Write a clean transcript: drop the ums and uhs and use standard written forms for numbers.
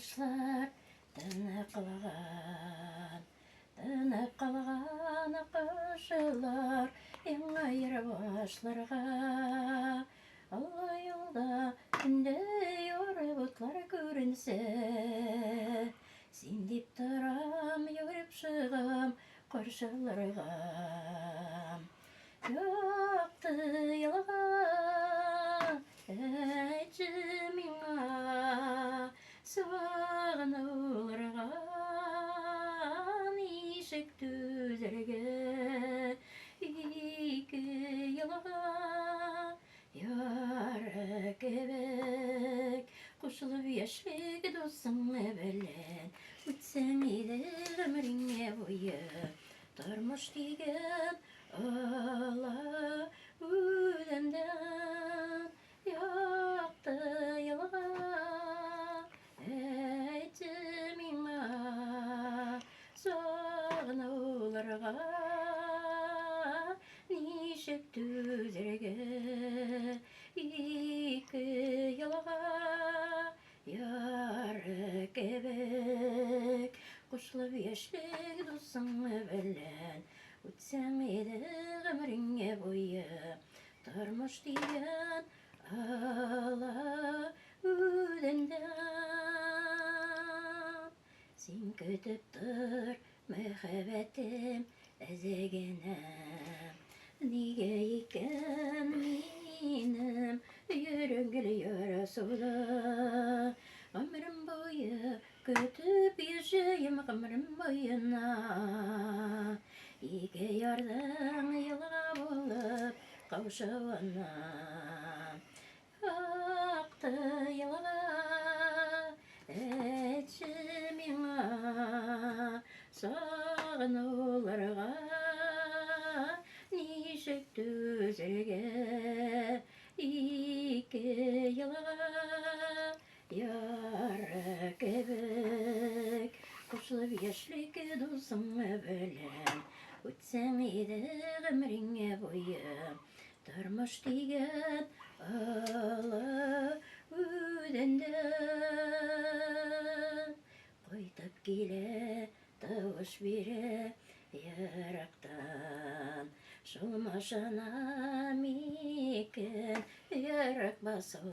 Кышлар тыны калган кышлар, ең айыр башларга. Алла юлда түнде юры бутлар күренсә, син дип торам, йөгереп чыгам каршыларга. Якты елга, әйтче миңа, сагынуларга ничек түзәргә. Ике елга яры кебек кушылып яшьлек дусыңны белән, үтсәң иде гомереңә буе тормыш дигән ала үлемдән. Якты елга, әйтче миңа, сагынуларга ничек түзәргә. Ике елга яры кебек кушылып яшьлек дусыңны белән, үтсәң иде гомереңә буе тормыш дигән ала үлемдән. Син көтеп тор, мәхәббәтем, әзәгенә. Нигә икән минем йөрәк гел ярасуда? Гомерем буе көтеп яшәйм, гомерем буена. Ике ярдың елга булып каушавына. Якты елга, әйтче миңа, сагынуларга ничек түзәргә. Ике елга яры кебек кушылып яшьлек дусыңны белән, үтсәң иде гомереңә буе тормыш дигән ала үлемдән. Кайтып килә, тавыш бирә ерактан, шул машина микән йөрәк басу.